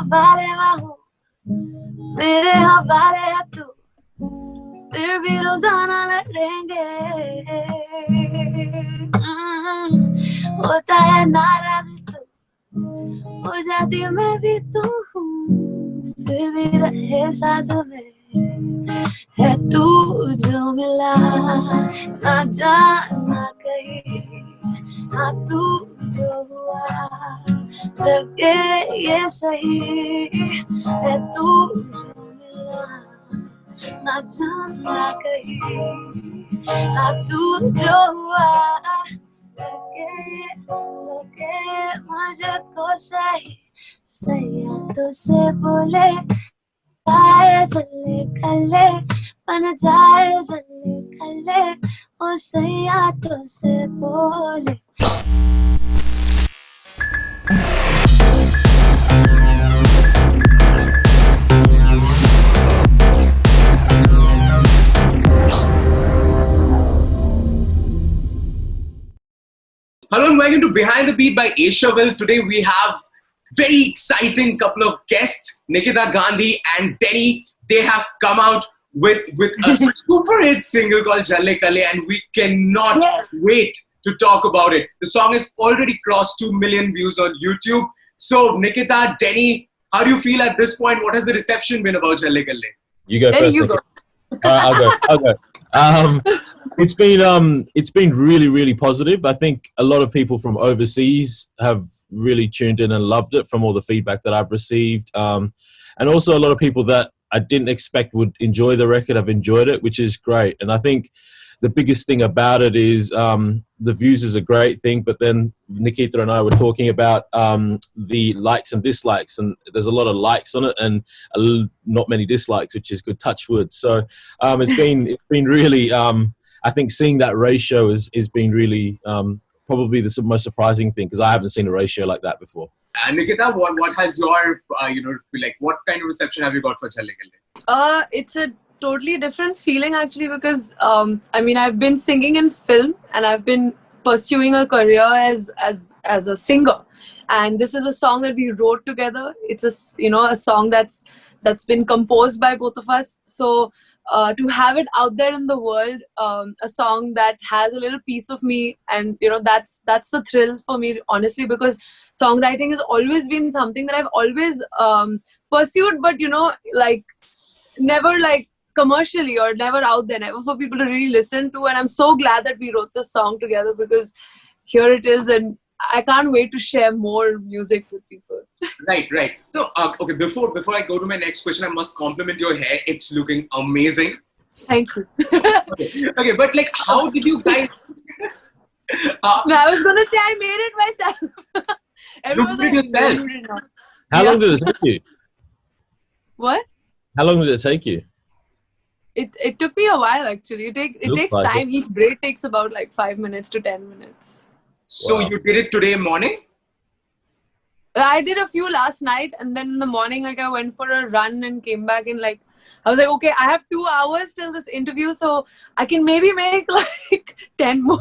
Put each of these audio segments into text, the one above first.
हवाले में हूँ, मेरे हवाले है तू, फिर भी रोजाना लड़ेंगे। होता है नाराज तू, हो जाती मैं भी तू हूँ, फिर भी रहे साथ में है तू जो मिला, ना जाना कहीं, हाँ तू जो हुआ लगे ये सही है, तू जो मिला, ना जाना कहीं, हाँ तू जो हुआ लगे मुझको सही, सैयदों से बोले जाए जल्ले कल्ले, बन जाए जल्ले कल्ले, ओ सैयदों से बोले। Hello and welcome to Behind the Beat by Asia. Today we have very exciting couple of guests, Nikhita, Gandhi and Denny. They have come out with a super hit single called Jhalle Kalle, and we cannot wait to talk about it. The song has already crossed 2 million views on YouTube. So Nikhita, Denny, how do you feel at this point? What has the reception been about Jhalle Kalle? You go Denny, first. you go. I'll go. It's been really positive. I think a lot of people from overseas have really tuned in and loved it from all the feedback that I've received, and also a lot of people that I didn't expect would enjoy the record have enjoyed it, which is great. And I think the biggest thing about it is the views is a great thing, but then Nikhita and I were talking about the likes and dislikes, and there's a lot of likes on it and not many dislikes, which is good, touch wood. So it's been really, I think seeing that ratio has been really probably the most surprising thing, because I haven't seen a ratio like that before. Nikhita, what has your, what kind of reception have you got for Jhalle Kalle? It's a totally different feeling actually, because I mean, I've been singing in film and I've been pursuing a career as a singer, and this is a song that we wrote together. It's a song that's been composed by both of us. So to have it out there in the world, a song that has a little piece of me, and that's the thrill for me, honestly, because songwriting has always been something that I've always pursued, but never commercially, or never out there, never for people to really listen to. And I'm so glad that we wrote this song together, because here it is, and I can't wait to share more music with people. Right. So, okay, before I go to my next question, I must compliment your hair. It's looking amazing. Thank you. Okay, but how did you guys... No, I was gonna say I made it myself. Everyone was like, yourself. "No, you did not." How long did it take you? What? How long did it take you? It took me a while actually. It takes like time. Each braid takes about 5 minutes to 10 minutes. So you did it today morning? I did a few last night, and then in the morning, I went for a run and came back, and I was like, okay, I have 2 hours till this interview, so I can maybe make 10 more.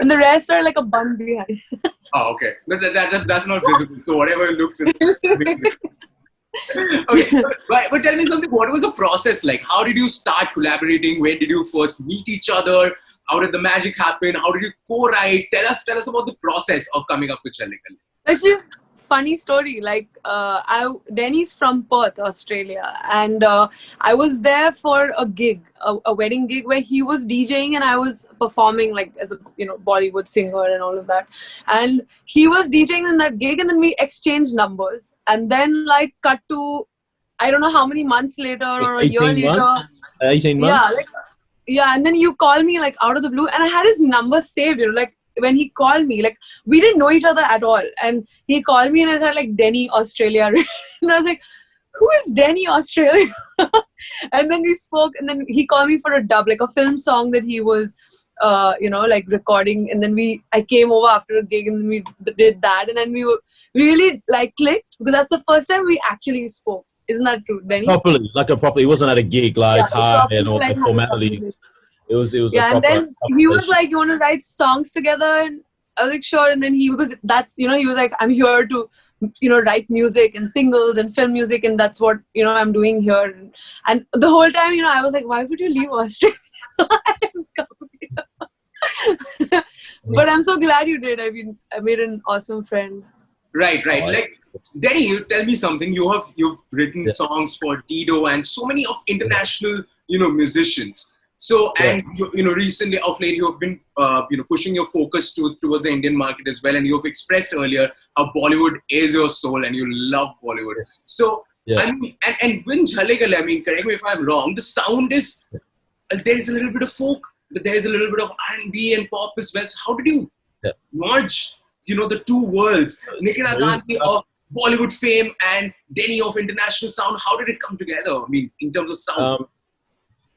And the rest are a bun behind. Oh, okay. That's not visible. So whatever looks is amazing. Okay, but tell me something. What was the process like? How did you start collaborating? When did you first meet each other? How did the magic happen? How did you co-write? Tell us about the process of coming up with Jhalle Kalle. Actually, funny story. Denny's from Perth, Australia, and I was there for a gig, a wedding gig where he was DJing and I was performing as a Bollywood singer and all of that. And he was DJing in that gig, and then we exchanged numbers, and then cut to I don't know how many months later or a year later. 18 months. Yeah, and then you call me out of the blue, and I had his number saved. When he called me, we didn't know each other at all, and he called me and it had Denny Australia, and I was like, who is Denny Australia? And then we spoke, and then he called me for a dub, a film song that he was recording, and then I came over after a gig, and then we did that, and then we were really clicked, because that's the first time we actually spoke. Isn't that true, Denny? Properly, It wasn't at a gig, hi and all the formality. It was. Yeah, and then he was like, "You want to write songs together?" And I was like, "Sure." And then because that's he was like, "I'm here to write music and singles and film music, and that's what I'm doing here. And the whole time, I was like, why would you leave Australia and come here? But I'm so glad you did. I mean, I made an awesome friend. Right. Like, Denny, you tell me something. You've written songs for Dido and so many of international musicians. So, and recently of late you've been pushing your focus towards the Indian market as well, and you've expressed earlier how Bollywood is your soul and you love Bollywood. So I mean, and when Jhalle, I mean, correct me if I'm wrong, the sound is there is a little bit of folk, but there is a little bit of R&B and pop as well. So how did you merge the two worlds, Nikhita Gandhi of Bollywood fame and Denny of international sound? How did it come together? I mean, in terms of sound.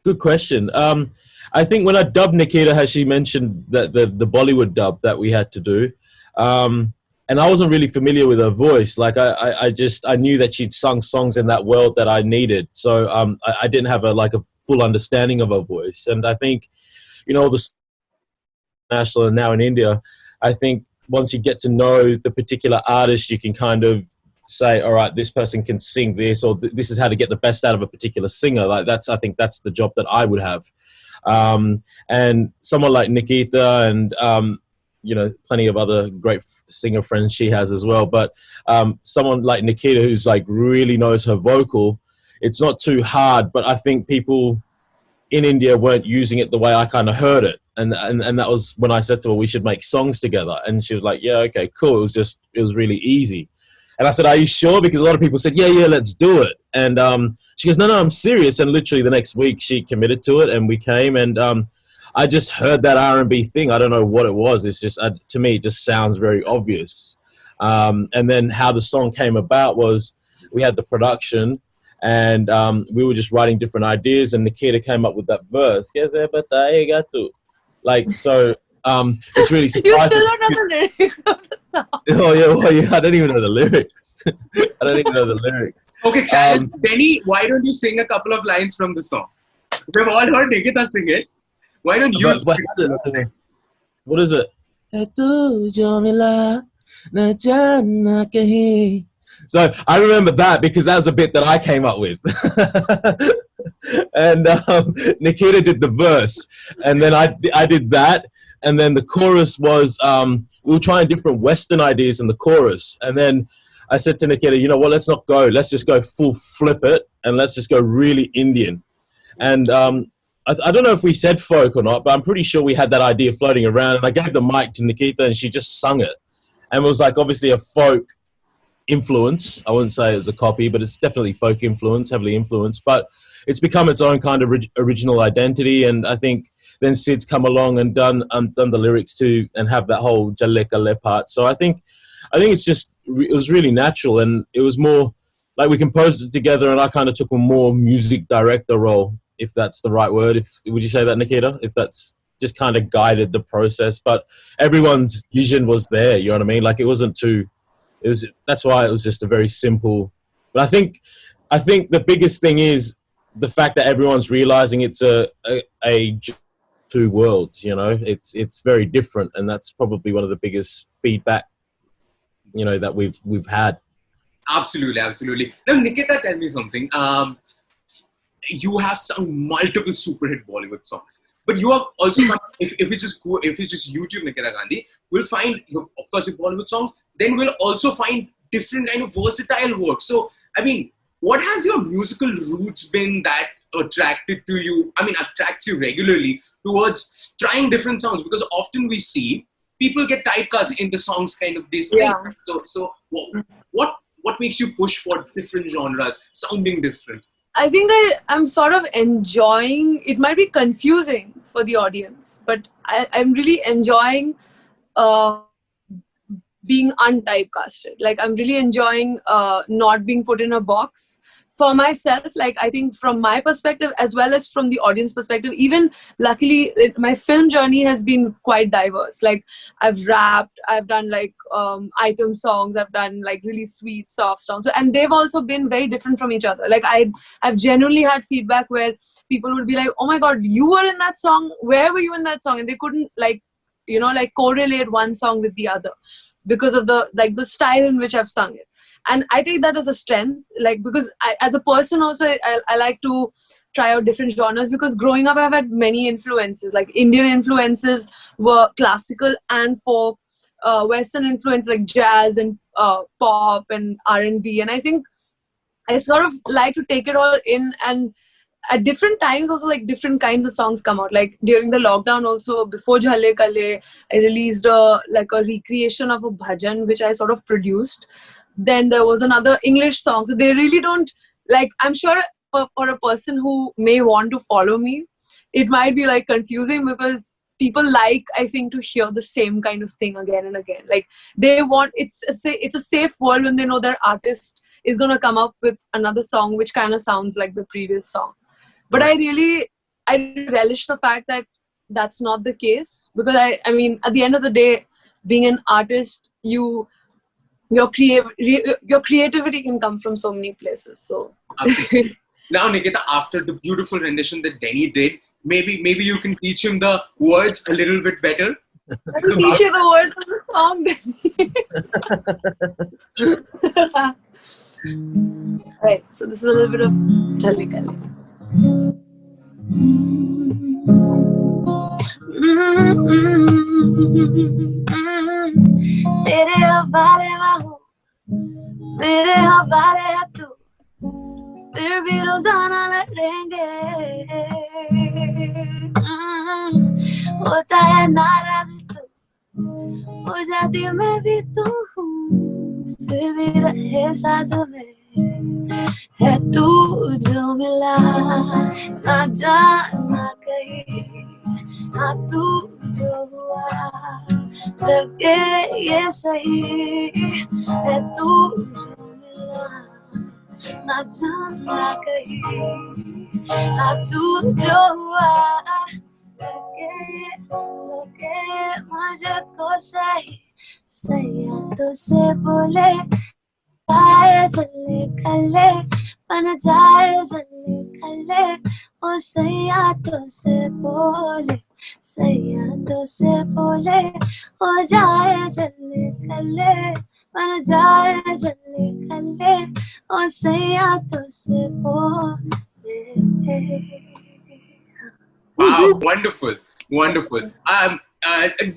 Good question. I think when I dubbed Nikhita, as she mentioned that the Bollywood dub that we had to do, and I wasn't really familiar with her voice. Like I knew that she'd sung songs in that world that I needed. So I didn't have a full understanding of her voice. And I think, the national and now in India, I think once you get to know the particular artist, you can kind of say, all right, this person can sing this, or this is how to get the best out of a particular singer. I think that's the job that I would have. And someone like Nikhita and, plenty of other great singer friends she has as well. But someone like Nikhita who's really knows her vocal, it's not too hard, but I think people in India weren't using it the way I kind of heard it. And that was when I said to her, we should make songs together. And she was like, yeah, okay, cool. It was really easy. And I said, are you sure? Because a lot of people said, yeah, let's do it. And she goes, no, I'm serious. And literally the next week she committed to it and we came. And I just heard that R&B thing. I don't know what it was. It's just, to me, it just sounds very obvious. And then how the song came about was we had the production and we were just writing different ideas. And Nikhita came up with that verse. So it's really surprising. You still don't know the lyrics of the song. Oh yeah, I don't even know the lyrics. Okay, challenge. Denny, why don't you sing a couple of lines from the song? We've all heard Nikhita sing it. Why don't you sing it? What is it? So I remember that because that was a bit that I came up with. And Nikhita did the verse. And then I did that. And then the chorus was, we were trying different Western ideas in the chorus. And then I said to Nikhita, you know what, let's not go. Let's just go full flip it. And let's just go really Indian. And I don't know if we said folk or not, but I'm pretty sure we had that idea floating around. And I gave the mic to Nikhita and she just sung it. And it was obviously a folk influence. I wouldn't say it was a copy, but it's definitely folk influence, heavily influenced. But it's become its own kind of original identity. And I think then Sid's come along and done the lyrics too, and have that whole Jhalle Kalle part. So I think it was really natural, and it was more like we composed it together, and I kind of took a more music director role, if that's the right word. Would you say that, Nikhita? If that's just kind of guided the process, but everyone's vision was there. You know what I mean? It wasn't too. That's why it was just a very simple. But I think the biggest thing is the fact that everyone's realizing it's a two worlds. It's very different, and that's probably one of the biggest feedback that we've had. Absolutely. Now, Nikhita, tell me something. You have sung multiple super hit Bollywood songs, but you have also sung, if you just YouTube Nikhita Gandhi, we'll find, of course, your Bollywood songs. Then we'll also find different kind of versatile work. So, I mean, what has your musical roots been that attracts you regularly towards trying different sounds? Because often we see people get typecast in the songs they sing. Yeah. So what makes you push for different genres, sounding different? I think I'm sort of enjoying, it might be confusing for the audience, but I'm really enjoying being untypecasted. I'm really enjoying not being put in a box. For myself, I think from my perspective as well as from the audience perspective, even luckily my film journey has been quite diverse. I've rapped, I've done item songs, I've done really sweet soft songs, and they've also been very different from each other. I've genuinely had feedback where people would be like, oh my god, you were in that song, where were you in that song? And they couldn't correlate one song with the other because of the style in which I've sung it. and I take that as a strength, like, because as a person also I like to try out different genres, because growing up I've had many influences. Like Indian influences were classical and folk, Western influence like jazz and pop and R&B, and I think I sort of like to take it all in, and at different times also like different kinds of songs come out. Like during the lockdown also, before Jhalle Kalle, I released a recreation of a bhajan which I sort of produced. Then there was another English song. So they really don't, like, I'm sure for a person who may want to follow me, it might be like confusing, because people like, I think, to hear the same kind of thing again and again. Like they want, it's a safe world when they know their artist is going to come up with another song which kind of sounds like the previous song. But I relish the fact that that's not the case, because I mean, at the end of the day, being an artist, your creativity can come from so many places. So now, Nikhita, after the beautiful rendition that Denny did, maybe you can teach him the words a little bit better. Let me teach you the words of the song, Denny. Right. So this is a little bit of Jhalle Kalle. मेरे हवाले हूँ, मेरे हवाले है तू, फिर भी रोजाना लड़ेंगे। होता है नाराज तू, हो जाती मैं भी तू, फिर भी रहे साथ में। है तू जो मिला ना जाना कहीं, हाँ तू जो हुआ लगे ये सही। है तू जो मिला ना जाना कहीं, हाँ तू जो हुआ लगे मुझको सही। सैया तो से बोले जाए Jhalle Kalle, बन जाए Jhalle Kalle, ओ सैया तो से बोले, सैया तो से बोले, हो जाए Jhalle Kalle, बन जाए Jhalle Kalle, ओ सैया तो से बोले। Wow, wonderful, wonderful.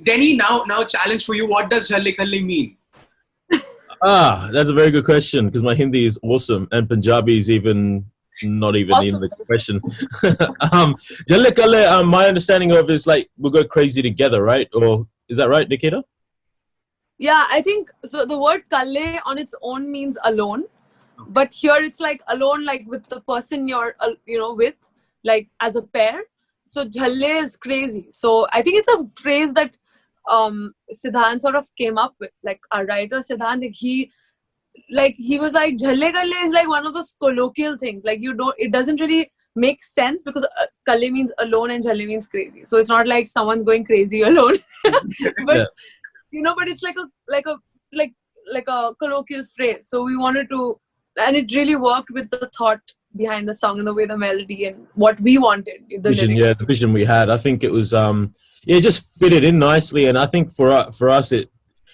Denny, now challenge for you. What does Jhalle Kalle mean? That's a very good question, because my Hindi is awesome and Punjabi is not even Awesome. in the question. Jhalle Kalle, my understanding of it is like we'll go crazy together, right? Or is that right, Nikhita? Yeah, I think so. The word Kalle on its own means alone, but here it's like alone, like with the person you're, with, like as a pair. So Jhalle is crazy. So I think it's a phrase that Siddhant sort of came up with, like our writer Siddhant. He was like, Jhalle Kalle is like one of those colloquial things. Like it doesn't really make sense, because Kalle means alone and Jhalle means crazy. So it's not like someone's going crazy alone, but Yeah. but it's like a colloquial phrase. So we wanted to, and it really worked with the thought behind the song and the way the melody and what we wanted. The Vision, lyrics. yeah, the vision we had. I think it was it just fitted in nicely, and I think for us,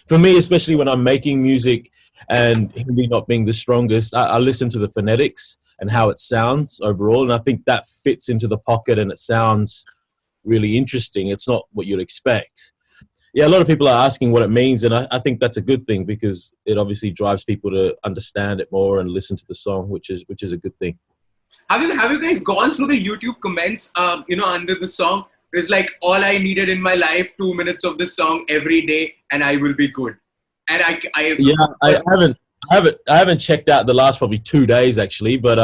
for me especially when I'm making music and Hindi not being the strongest, I listen to the phonetics and how it sounds overall, and I think that fits into the pocket and it sounds really interesting. It's not what you'd expect. Yeah, a lot of people are asking what it means, and I think that's a good thing, because it obviously drives people to understand it more and listen to the song, which is a good thing. Have you guys gone through the YouTube comments? Under the song, it's like, all I needed in my life, 2 minutes of this song every day, and I will be good. And I haven't checked out the last probably 2 days actually, but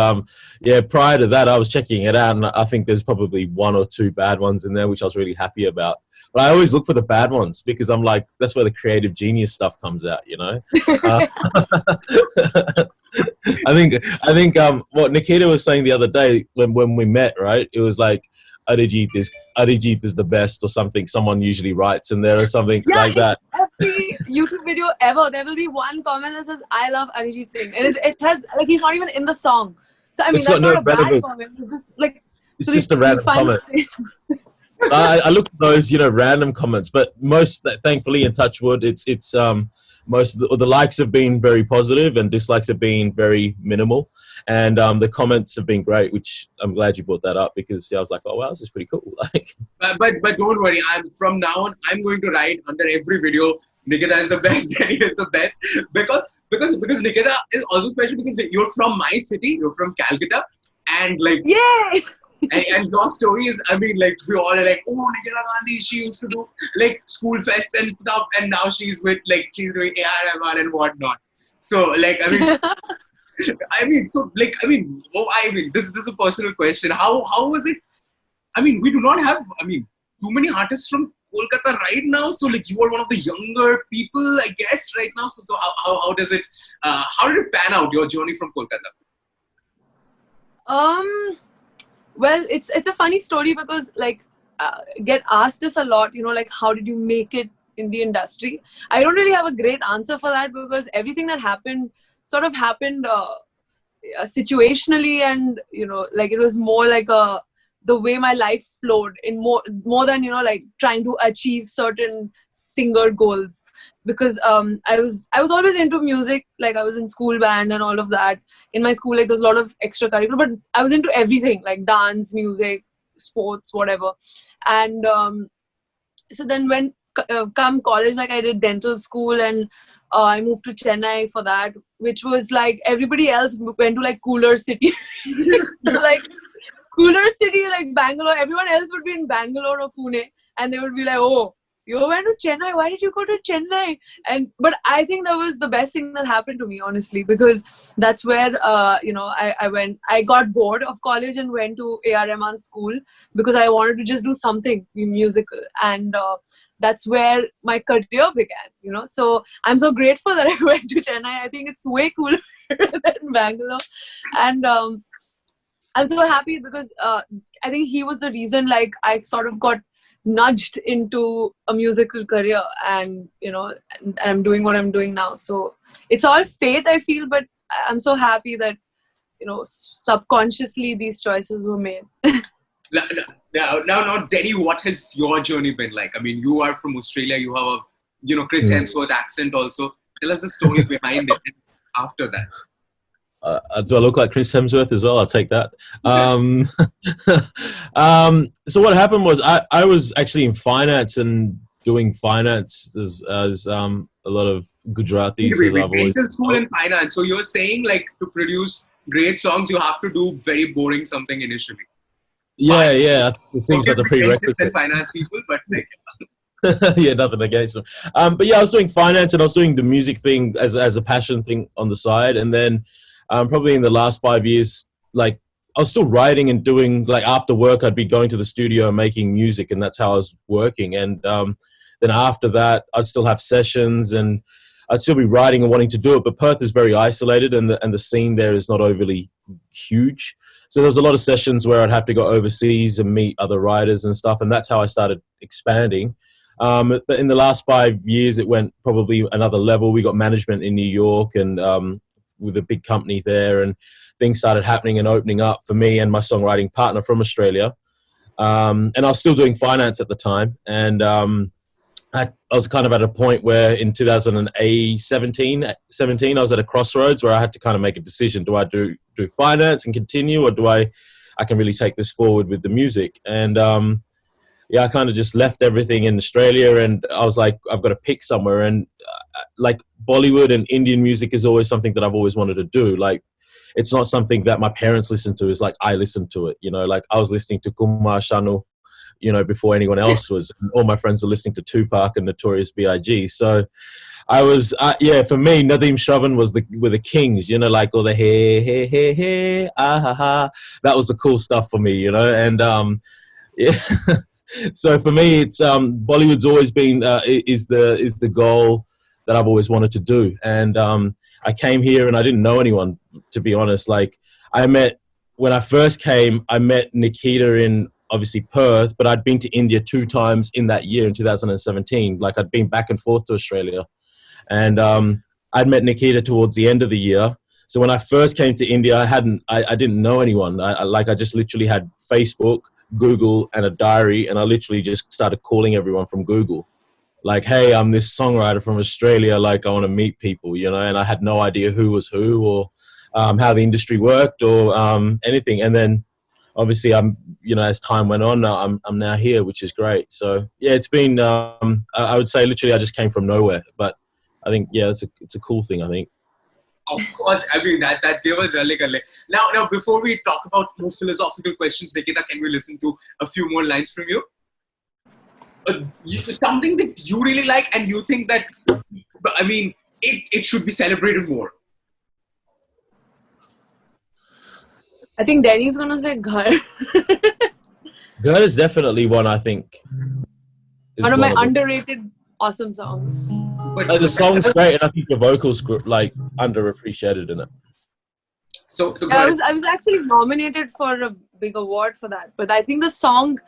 prior to that I was checking it out, and I think there's probably 1 or 2 bad ones in there, which I was really happy about. But I always look for the bad ones, because I'm like, that's where the creative genius stuff comes out, I think what Nikhita was saying the other day when we met, right? It was like, Arijit is the best, or something someone usually writes in there, or something like that. Every YouTube video ever, there will be one comment that says, I love Arijit Singh, and it has, like, he's not even in the song. So I mean, It's that's got not no a bad relevance. comment. It's just like, It's just a random comment. I look at those, random comments, but most, thankfully, in touch wood, it's most of the likes have been very positive and dislikes have been very minimal. And the comments have been great, which I'm glad you brought that up because I was like, oh, wow, this is pretty cool. Like, but don't worry. From now on, I'm going to write under every video, Nikhita is the best, Danny is the best. Because Nikhita is also special because you're from my city, you're from Calcutta. And like, Yay! and your story is, I mean, like, we all are like, oh, Nikhita Gandhi, she used to do like school fests and stuff, and now she's with, like, she's doing A.R. Rahman and whatnot. So, like, I mean, this is a personal question. How was it? I mean, we do not have, too many artists from Kolkata right now. So, like, you are one of the younger people, I guess, right now. So how does it, how did it pan out, your journey from Kolkata? Well, it's a funny story because like get asked this a lot, you know, like how did you make it in the industry? I don't really have a great answer for that because everything that happened sort of happened situationally, and you know, like it was more like the way my life flowed in more than, you know, like trying to achieve certain singer goals. Because I was always into music, like I was in school band and all of that. In my school, like there's a lot of extracurricular, but I was into everything, like dance, music, sports, whatever. And so then when come college, like I did dental school, and I moved to Chennai for that, which was like everybody else went to like cooler city. Like cooler city like Bangalore, everyone else would be in Bangalore or Pune, and they would be like, oh, you went to Chennai, why did you go to Chennai? But I think that was the best thing that happened to me, honestly, because that's where you know, I got bored of college and went to A.R. Rahman school because I wanted to just do something musical, and that's where my career began, you know. So I'm so grateful that I went to Chennai. I think it's way cooler than Bangalore, and I'm so happy because I think he was the reason, like, I sort of got nudged into a musical career, and you know, and I'm doing what I'm doing now. So it's all fate, I feel, but I'm so happy that, you know, subconsciously these choices were made. Now, Denny, what has your journey been like? I mean, you are from Australia. You have a, you know, Chris Hemsworth accent also. Tell us the story behind it after that. Do I look like Chris Hemsworth as well? I'll take that. So what happened was I was actually in finance and doing finance as a lot of Gujaratis. Dental school and finance. So you're saying, like, to produce great songs, you have to do very boring something initially. Yeah. It seems like the prerequisite. And finance people, but like, yeah, nothing against them. But yeah, I was doing finance and I was doing the music thing as a passion thing on the side, and then probably in the last 5 years, like I was still writing and doing, like, after work I'd be going to the studio and making music, and that's how I was working. And then after that I'd still have sessions and I'd still be writing and wanting to do it, but Perth is very isolated and the scene there is not overly huge. So there was a lot of sessions where I'd have to go overseas and meet other writers and stuff, and that's how I started expanding. But in the last 5 years, it went probably another level. We got management in New York and with a big company there, and things started happening and opening up for me and my songwriting partner from Australia. And I was still doing finance at the time, and I was kind of at a point where in 2017, I was at a crossroads where I had to kind of make a decision. Do I do finance and continue, or do I can really take this forward with the music? And yeah, I kind of just left everything in Australia, and I was like, I've got to pick somewhere. And like Bollywood and Indian music is always something that I've always wanted to do. Like, it's not something that my parents listen to. It's like I listen to it, you know, like I was listening to Kumar Sanu, you know, before anyone else was. All my friends were listening to Tupac and Notorious B.I.G. So I was, yeah, for me, Nadeem Shravan were the kings, you know, like all the hey, ah, ha, ha. That was the cool stuff for me, you know. And yeah. So for me, it's Bollywood's always been is the goal that I've always wanted to do. And I came here and I didn't know anyone, to be honest. Like, when I first came, I met Nikhita in obviously Perth, but I'd been to India 2 times in that year in 2017. Like, I'd been back and forth to Australia, and I'd met Nikhita towards the end of the year. So when I first came to India, I didn't know anyone. I just literally had Facebook, Google, and a diary, and I literally just started calling everyone from Google. like, hey, I'm this songwriter from Australia, like I want to meet people, you know, and I had no idea who was who or how the industry worked or anything. And then obviously you know, as time went on, I'm now here, which is great. So yeah, it's been, I would say literally I just came from nowhere, but I think, yeah, it's a cool thing, I think. Of course, I mean that gave us Jhalle Kalle. Now, before we talk about more philosophical questions, Nikhita, can we listen to a few more lines from you? Something that you really like and you think that, I mean, it should be celebrated more. I think Danny's gonna say Ghar. Ghar is definitely one I think. One of my underrated awesome songs. But the song's great, and I think the vocals like underappreciated in it. So I was actually nominated for a big award for that, but I think the song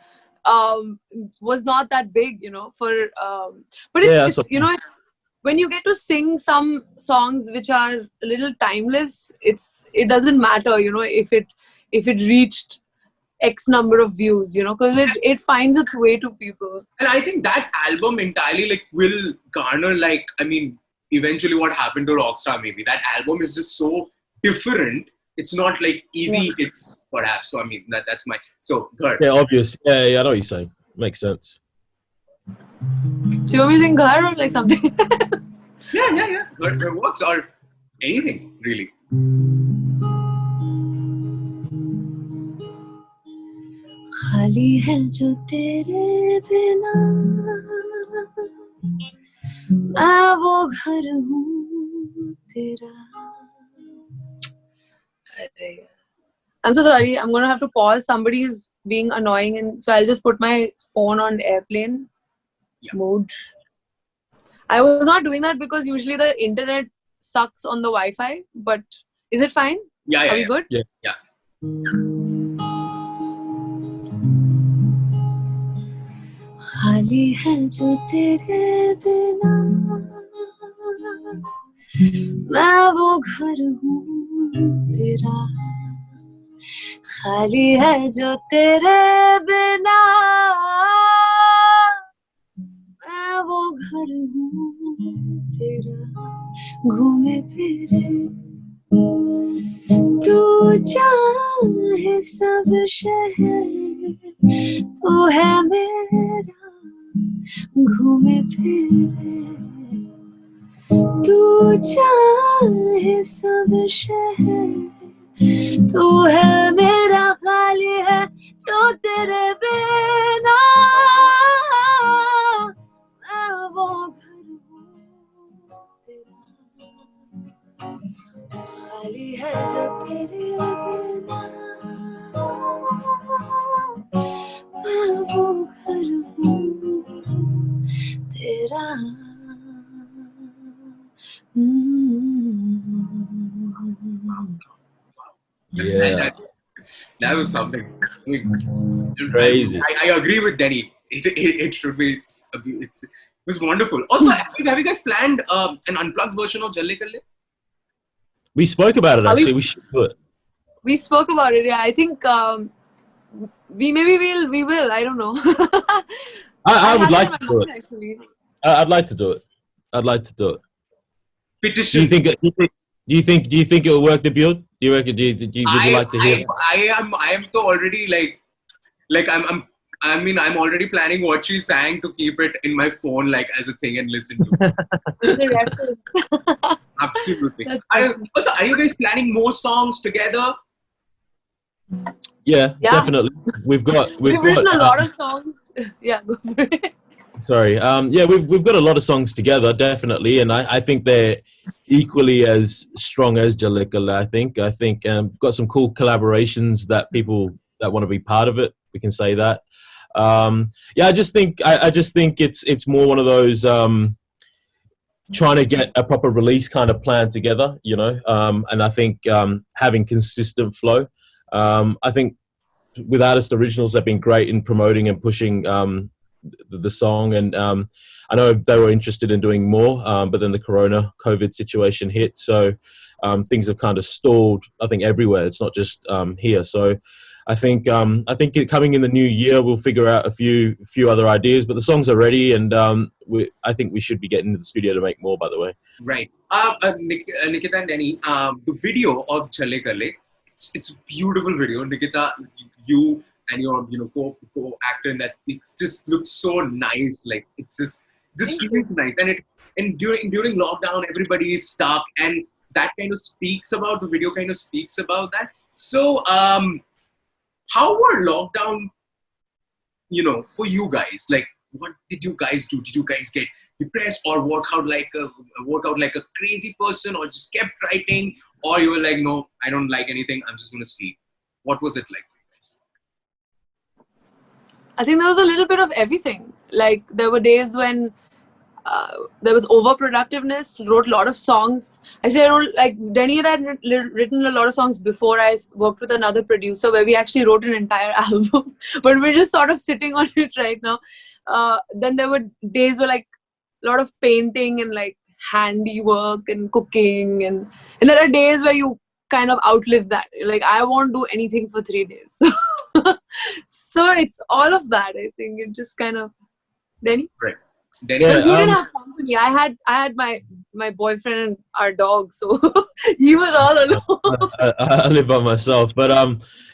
was not that big, you know. But it's you know, when you get to sing some songs which are a little timeless, it doesn't matter, you know, if it reached X number of views, you know, because it finds its way to people. And I think that album entirely like will garner like, I mean, eventually what happened to Rockstar maybe. That album is just so different. It's not like easy hits perhaps. So I mean that's my Ghar. Yeah, obvious. Yeah, I know what you're saying. Makes sense. So you're using Ghar or like something else? Yeah. Ghar works or anything really. खाली है जो तेरे बिना मैं वो घर हूँ तेरा. I'm so sorry. I'm gonna have to pause. Somebody is being annoying, and so I'll just put my phone on airplane mode. I was not doing that because usually the internet sucks on the Wi-Fi. But is it fine? Yeah. Are we good? Yeah. खाली है जो तेरे बिना मैं वो घर हूँ तेरा. खाली है जो तेरे बिना मैं वो घर हूँ तेरा. घूमे फिरे तू चाहे सब शहर तू है मेरा. घूमे फिरे तू चाहे सब शहर तू है मेरा. खाली है जो तेरे बिना मैं वो घर हूँ तेरा. खाली है जो तेरे बिना मैं वो घर हूँ तेरा. Yeah. That was something Crazy. I agree with Denny. It should be. It was wonderful. Also, have you guys planned an unplugged version of Jhalle Kalle? We spoke about it actually. We should do it. We spoke about it. Yeah, I think we will. I don't know. I would like to do it. Actually. I'd like to do it. I'd like to do it. Petition. Do you think it will work, Dibyaudh? Do you reckon? Would you like to hear it? I am so already like I'm already planning what she sang to keep it in my phone like as a thing and listen to. Absolutely. Also, are you guys planning more songs together? Yeah, definitely. We've written a lot of songs. Yeah, go for it. Sorry. Yeah, we've got a lot of songs together, definitely, and I think they're equally as strong as Jhalle Kalle. I think we've got some cool collaborations that people that want to be part of it. We can say that. Yeah, I just think it's more one of those trying to get a proper release kind of plan together, you know. And I think having consistent flow. I think with Artist Originals, they've been great in promoting and pushing the song, and I know they were interested in doing more, but then the COVID situation hit, so things have kind of stalled, I think, everywhere. It's not just here. So coming in the new year, we'll figure out a few other ideas. But the songs are ready, and I think we should be getting into the studio to make more. By the way, Right. Nikita and Danny, the video of Jhalle Kalle, it's a beautiful video. Nikita, you and your co-actor in that, it just looks so nice. Like it's just feels nice. And during lockdown, everybody is stuck, and that kind of speaks about the video. Kind of speaks about that. So, how were lockdown? For you guys, like, what did you guys do? Did you guys get depressed or work out like a crazy person, or just kept writing, or you were like, no, I don't like anything, I'm just gonna sleep? What was it like for you guys? I think there was a little bit of everything. Like there were days when there was overproductiveness, wrote a lot of songs. Actually, I wrote, like, Danny and I had written a lot of songs before. I worked with another producer where we actually wrote an entire album, but we're just sort of sitting on it right now. Then there were days where, like, a lot of painting and, like, handiwork and cooking. And there are days where you kind of outlive that. Like, I won't do anything for 3 days. So it's all of that, I think. It just kind of... Danny? Right. But you didn't have company. I had my boyfriend and our dog, so he was all alone. I live by myself, but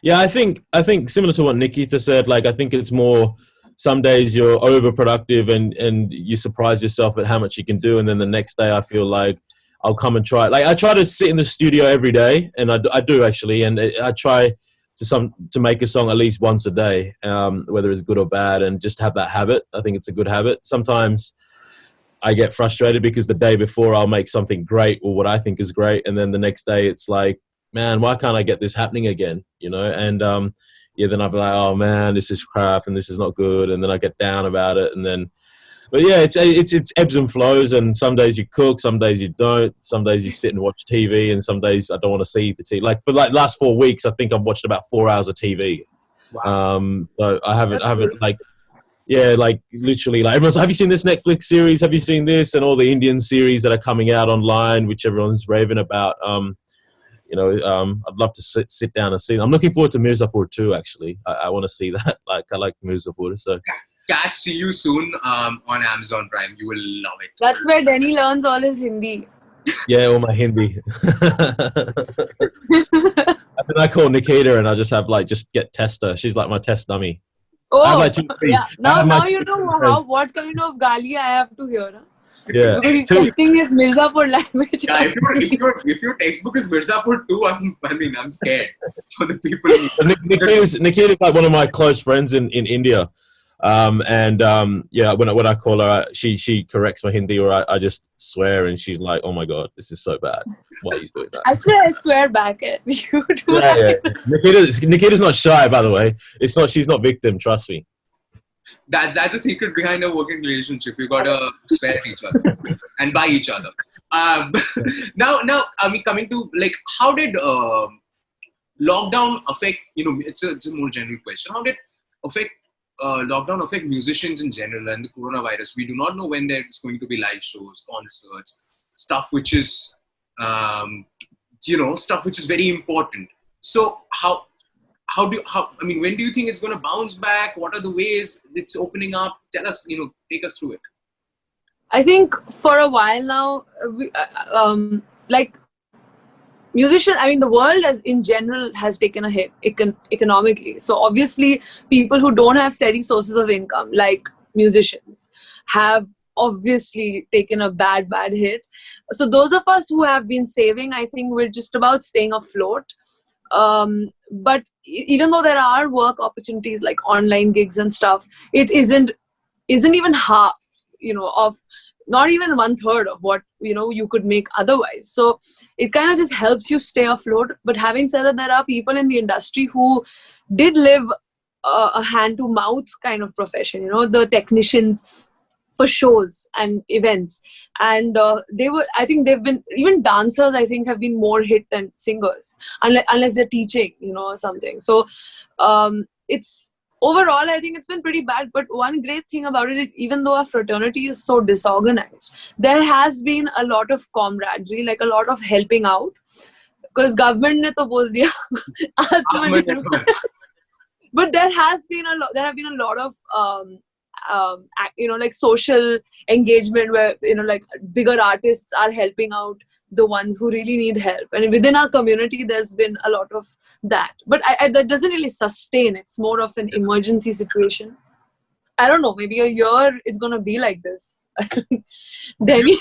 yeah, I think similar to what Nikhita said. Like, I think it's more, some days you're overproductive and you surprise yourself at how much you can do, and then the next day I feel like I'll come and try. Like, I try to sit in the studio every day, and I do actually, and I try to make a song at least once a day, whether it's good or bad, and just have that habit. I think it's a good habit. Sometimes I get frustrated because the day before I'll make something great, or what I think is great, and then the next day it's like, man, why can't I get this happening again? And yeah, then I'll be like, oh man, this is crap and this is not good, and then I get down about it, and then. But yeah, it's ebbs and flows, and some days you cook, some days you don't, some days you sit and watch TV, and some days I don't want to see the TV. Like, for like last 4 weeks, I think I've watched about 4 hours of TV. Wow. So I haven't like, yeah, like literally, like everyone's like, have you seen this Netflix series? Have you seen this? And all the Indian series that are coming out online, which everyone's raving about. I'd love to sit down and see them. I'm looking forward to Mirzapur too, actually. I want to see that. Like, I like Mirzapur, so. Catch See You Soon on Amazon Prime. You will love it. That's where Danny learns all his Hindi. Yeah, all my Hindi. And then I call Nikhita and I just have just get Testa. She's like my test dummy. Oh, yeah. Now you know what kind of gali I have to hear. Huh? Yeah. Because he's testing his Mirzapur language. Yeah, if your textbook is Mirzapur too, I'm scared for the people. Nikhita's like one of my close friends in India. Yeah, when I call her, she corrects my Hindi, or I just swear, and she's like, "Oh my god, this is so bad. Why he's doing that?" Actually, I swear back at you. Yeah. Nikita's not shy, by the way. It's not. She's not victim. Trust me. That's a secret behind a working relationship. You gotta swear at each other and by each other. Now, I mean, coming to how did lockdown affect? It's a more general question. How did lockdown affect musicians in general and the coronavirus? We do not know when there's going to be live shows, concerts, stuff which is, stuff which is very important. So when do you think it's going to bounce back? What are the ways it's opening up? Tell us, take us through it. I think for a while now, musicians, the world in general has taken a hit economically. So obviously, people who don't have steady sources of income, like musicians, have obviously taken a bad hit. So those of us who have been saving, I think we're just about staying afloat. But even though there are work opportunities like online gigs and stuff, it isn't even half, of not even 1/3 of what you could make otherwise. So it kind of just helps you stay afloat. But having said that, there are people in the industry who did live a hand to mouth kind of profession, the technicians for shows and events, and I think they've been, even dancers I think have been more hit than singers, unless they're teaching, or something. So it's overall, I think it's been pretty bad. But one great thing about it is, even though our fraternity is so disorganized, there has been a lot of camaraderie, like a lot of helping out. Because government ne to bol diya. But there has been a lot. There have been a lot of like social engagement where like bigger artists are helping out the ones who really need help, and within our community there's been a lot of that. But that doesn't really sustain. It's more of an emergency situation. I don't know, maybe a year it's gonna be like this. Denny,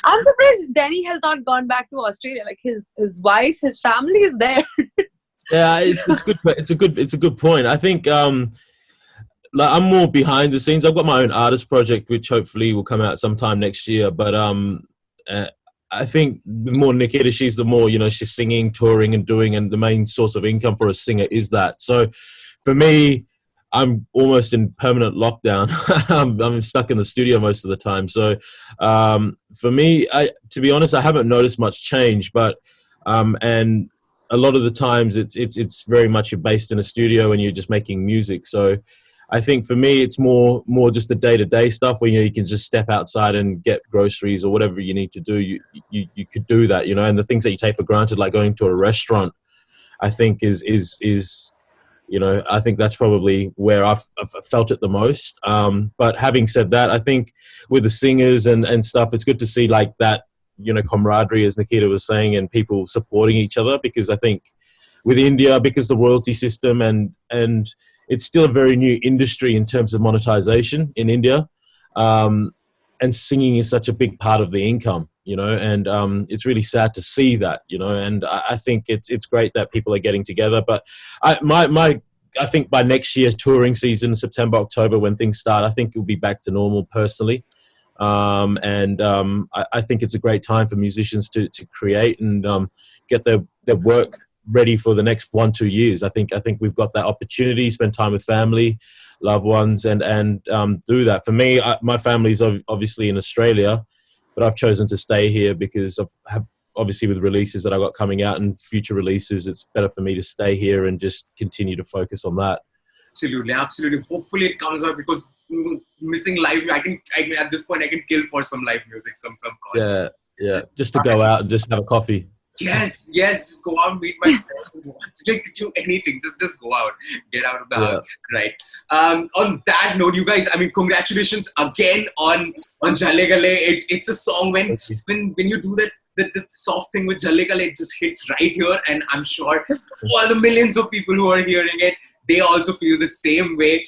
I'm surprised Denny has not gone back to Australia. Like his wife, his family is there. Yeah, it's good. It's a good point. I think like I'm more behind the scenes. I've got my own artist project, which hopefully will come out sometime next year. But I think the more Nikhita, she's the more, she's singing, touring and doing, and the main source of income for a singer is that. So for me, I'm almost in permanent lockdown. I'm stuck in the studio most of the time. So for me, to be honest, I haven't noticed much change, but and a lot of the times it's very much you're based in a studio and you're just making music. So I think for me, it's more just the day-to-day stuff where you can just step outside and get groceries or whatever you need to do. You could do that, and the things that you take for granted, like going to a restaurant, I think is I think that's probably where I've felt it the most. But having said that, I think with the singers and stuff, it's good to see like that, camaraderie, as Nikhita was saying, and people supporting each other, because I think with India, because the royalty system and it's still a very new industry in terms of monetization in India. And singing is such a big part of the income, and it's really sad to see that, and I think it's great that people are getting together. But I think by next year, touring season, September, October, when things start, I think it'll be back to normal personally. I think it's a great time for musicians to create and get their work ready for the next 1-2 years. I think we've got that opportunity, spend time with family, loved ones, and do that. For me, my family's obviously in Australia, but I've chosen to stay here because obviously with releases that I got coming out and future releases, it's better for me to stay here and just continue to focus on that. Absolutely. Hopefully it comes out, because missing live, I can at this point I can kill for some live music, some concerts. Yeah. Just to go out and just have a coffee. Yes. Just go out, meet my friends, do anything. Just go out, get out of the house, right? On that note, you guys, congratulations again on Jhalle Kalle. It's a song when you do that. The soft thing with Jhalle Kalle, it just hits right here, and I'm sure all the millions of people who are hearing it, they also feel the same way.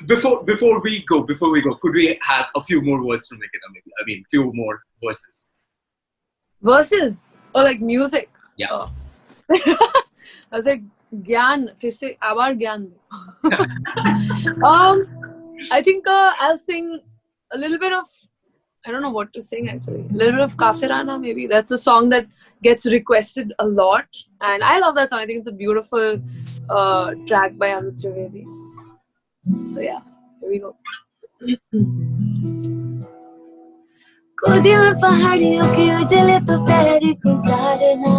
Before we go, could we have a few more words from Nikhita? Maybe few more verses. Verses or like music? Yeah. Oh. I was like, Gyan, फिर से आवार ज्ञान. I think I'll sing a little bit of, I don't know what to sing actually. A little bit of Kafirana maybe. That's a song that gets requested a lot, and I love that song. I think it's a beautiful track by Amit Trivedi. So yeah, here we go. खुदी में पहाड़ियों की उजले तो पैरी गुजारना,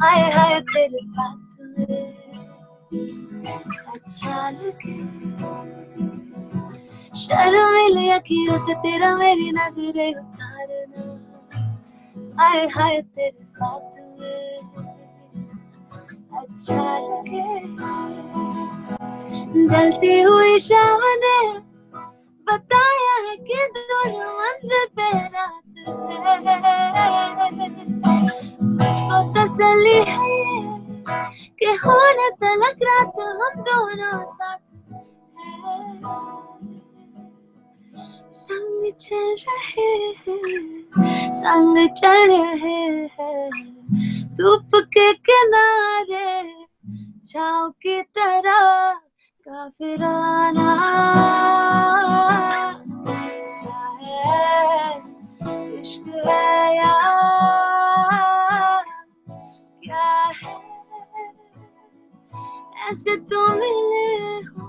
हाय हाय तेरे साथ में अच्छा लगे, शर्मीली अखियों से तेरा मेरी नजरें उतारना, हाय हाय तेरे साथ में अच्छा लगे, ढलती हुई शाम ने बताया है कि दोनों मंजिल पे रात है, मुझको तसल्ली है कि होने तलक रात हम दोनों साथ हैं, संग चल रहे हैं धूप के किनारे छाँव की तरह, काफिराना सा है, इश्क है या क्या है, ऐसे तो मिले हो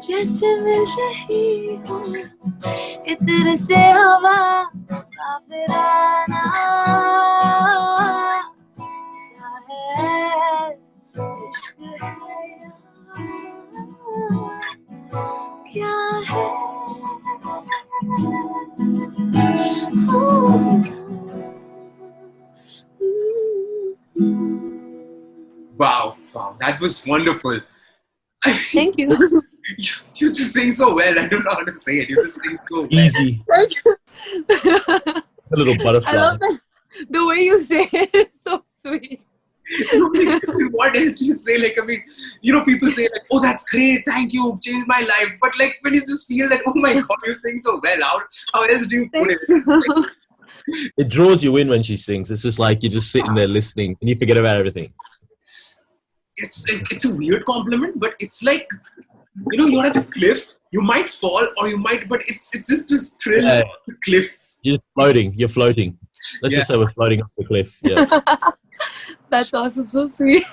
जैसे मिल रही हूँ इत्र से हवा, काफिराना सा है, इश्क है क्या है, That was wonderful. Thank you. You just sing so well. I don't know how to say it. You just sing so well. Easy. A little butterfly. I love that. The way you say it is so sweet. What else do you say? Like, I mean, people say like, "Oh, that's great, thank you, changed my life." But like, when you just feel like, "Oh my God, you sing so well," how else do you put it? It's like, It draws you in when she sings. It's just like you're just sitting there listening and you forget about everything. it's a weird compliment, but it's like, you're at a cliff. You might fall, or you might, but it's just this thrill of the cliff. You're just floating. You're floating. Let's just say we're floating off the cliff. Yeah. That's awesome. So sweet.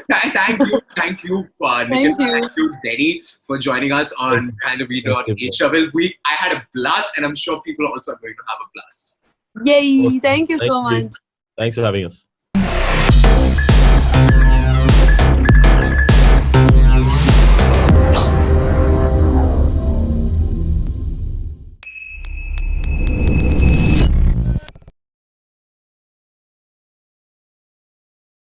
Thank you, Nikhita, thank you, Denny, for joining us on Kind of Video on Asia. I had a blast, and I'm sure people also are going to have a blast. Yay! Awesome. Thank you so much. Thanks for having us.